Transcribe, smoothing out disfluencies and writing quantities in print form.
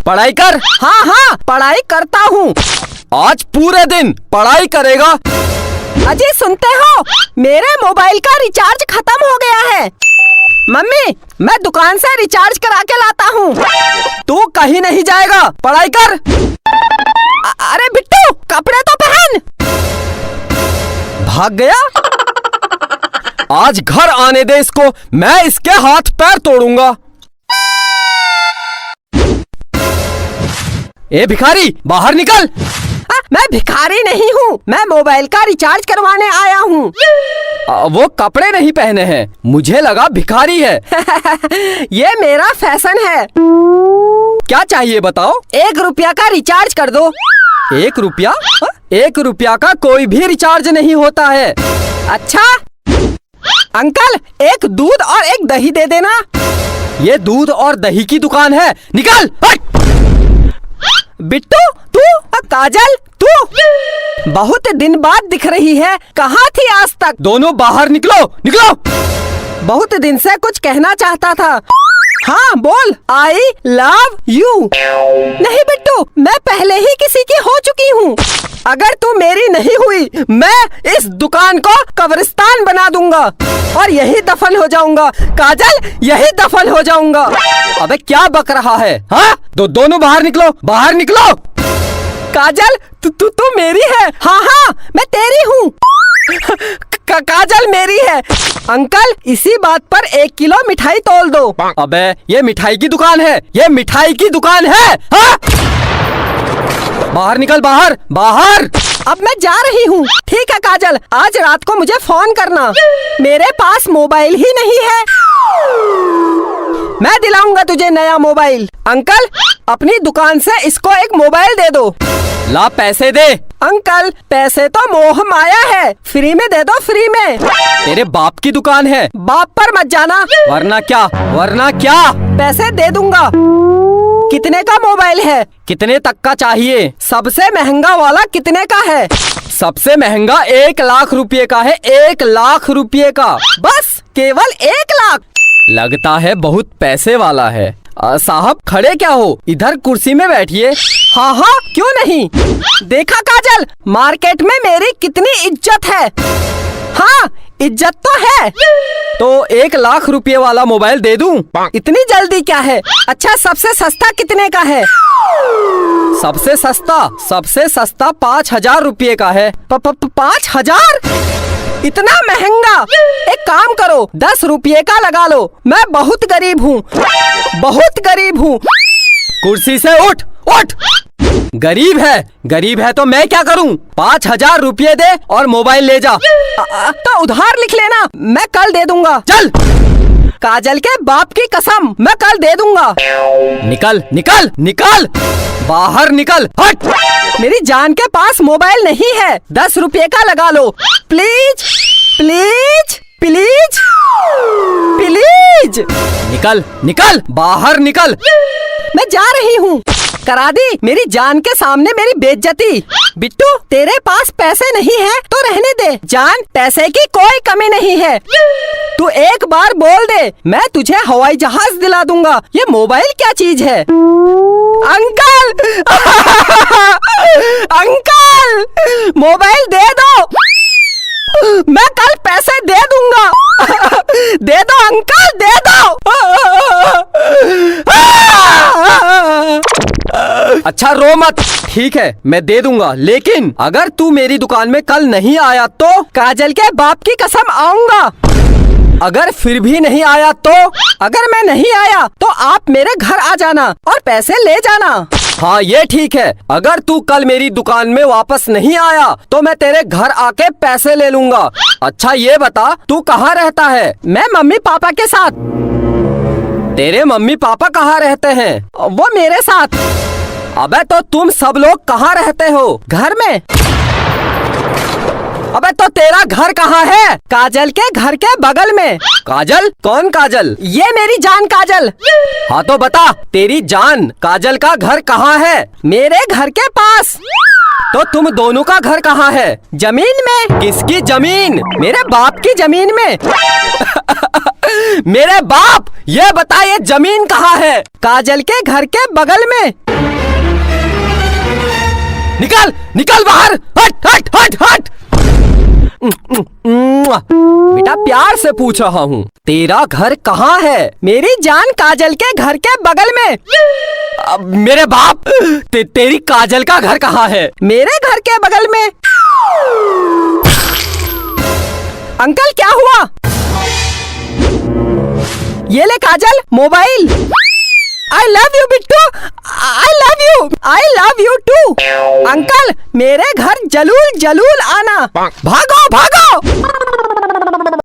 पढ़ाई कर। हाँ हाँ पढ़ाई करता हूँ। आज पूरे दिन पढ़ाई करेगा। अजी सुनते हो, मेरे मोबाइल का रिचार्ज खत्म हो गया है। मम्मी मैं दुकान से रिचार्ज करा के लाता हूँ। तू कहीं नहीं जाएगा, पढ़ाई कर। अरे बिट्टू कपड़े तो पहन। भाग गया। आज घर आने दे इसको, मैं इसके हाथ पैर तोड़ूंगा। ए भिखारी बाहर निकल। मैं भिखारी नहीं हूँ, मैं मोबाइल का रिचार्ज करवाने आया हूँ। वो कपड़े नहीं पहने हैं, मुझे लगा भिखारी है। ये मेरा फैशन है। क्या चाहिए बताओ? 1 रुपया का रिचार्ज कर दो। 1 रुपया? 1 रुपया का कोई भी रिचार्ज नहीं होता है। अच्छा अंकल, एक दूध और एक दही दे देना। ये दूध और दही की दुकान है, निकल। बिट्टू तू, काजल तू, बहुत दिन बाद दिख रही है, कहाँ थी आज तक? दोनों बाहर निकलो, निकलो। बहुत दिन से कुछ कहना चाहता था। हाँ बोल। I love you. नहीं बिट्टू, मैं पहले ही किसी की हो चुकी हूँ। अगर तू मेरी नहीं हुई, मैं इस दुकान को कब्रिस्तान बना दूंगा और यही दफन हो जाऊंगा। काजल यही दफन हो जाऊंगा। अबे क्या बक रहा है? हाँ दोनों बाहर निकलो, बाहर निकलो। काजल तू मेरी है। हाँ हाँ मैं तेरी हूँ। काजल मेरी है। अंकल इसी बात पर 1 किलो मिठाई तोल दो। अबे ये मिठाई की दुकान है, ये मिठाई की दुकान है। हाँ? बाहर निकल, बाहर बाहर। अब मैं जा रही हूँ। ठीक है काजल, आज रात को मुझे फोन करना। मेरे पास मोबाइल ही नहीं है। मैं दिलाऊंगा तुझे नया मोबाइल। अंकल अपनी दुकान से इसको एक मोबाइल दे दो। ला पैसे दे। अंकल पैसे तो मोह माया है, फ्री में दे दो, फ्री में। तेरे बाप की दुकान है, बाप पर मत जाना। वरना क्या, वरना क्या? पैसे दे दूंगा। कितने का मोबाइल है? कितने तक का चाहिए? सबसे महंगा वाला कितने का है? सबसे महंगा 1 लाख रुपए का है, 1 लाख रुपए का। बस केवल 1 लाख? लगता है बहुत पैसे वाला है। साहब खड़े क्या हो, इधर कुर्सी में बैठिए। हाँ हाँ क्यों नहीं। देखा काजल, मार्केट में मेरी कितनी इज्जत है। हाँ इज्जत तो है। तो 1 लाख रुपए वाला मोबाइल दे दूं? इतनी जल्दी क्या है? अच्छा सबसे सस्ता कितने का है? सबसे सस्ता 5,000 रुपए का है। 5,000? इतना महंगा? एक काम करो 10 रुपये का लगा लो। मैं बहुत गरीब हूँ, बहुत गरीब हूँ। कुर्सी से उठ, उठ। गरीब है तो मैं क्या करूं? 5,000 रुपये दे और मोबाइल ले जा। तो उधार लिख लेना, मैं कल दे दूंगा। चल। काजल के बाप की कसम, मैं कल दे दूंगा। निकल निकल निकल, बाहर निकल, हट। मेरी जान के पास मोबाइल नहीं है, 10 रुपये का लगा लो। Please please please please. निकल निकल, बाहर निकल। मैं जा रही हूँ। करा दी मेरी जान के सामने मेरी बेइज्जती। बिट्टू तेरे पास पैसे नहीं है तो रहने दे। जान पैसे की कोई कमी नहीं है। तू एक बार बोल दे, मैं तुझे हवाई जहाज दिला दूंगा। ये मोबाइल क्या चीज है? अंकल अंकल मोबाइल दे दो, मैं कल पैसे दे दूंगा। दे दो अंकल, दे दो। अच्छा रो मत, ठीक है मैं दे दूंगा, लेकिन अगर तू मेरी दुकान में कल नहीं आया तो? काजल के बाप की कसम आऊंगा। अगर फिर भी नहीं आया तो? अगर मैं नहीं आया तो आप मेरे घर आ जाना और पैसे ले जाना। हाँ ये ठीक है। अगर तू कल मेरी दुकान में वापस नहीं आया तो मैं तेरे घर आके पैसे ले लूंगा। अच्छा ये बता तू कहाँ रहता है? मैं मम्मी पापा के साथ। तेरे मम्मी पापा कहाँ रहते हैं? वो मेरे साथ। अबे तो तुम सब लोग कहाँ रहते हो? घर में। अबे तो तेरा घर कहाँ है? काजल के घर के बगल में। काजल? कौन काजल? ये मेरी जान काजल। हाँ तो बता, तेरी जान काजल का घर कहाँ है? मेरे घर के पास। तो तुम दोनों का घर कहाँ है? जमीन में। किसकी जमीन? मेरे बाप की जमीन में। मेरे बाप, ये बता ये जमीन कहाँ है? काजल के घर के बगल में। निकल निकल बाहर, हट हट हट हट। बेटा प्यार से पूछ रहा हूँ, तेरा घर कहाँ है? मेरी जान काजल के घर के बगल में। मेरे बाप, तेरी काजल का घर कहाँ है? मेरे घर के बगल में। अंकल क्या हुआ? ये ले kajal, mobile. I love you Bittu, I love you, I love you too। Uncle मेरे घर जलूल जलूल आना। भागो भागो।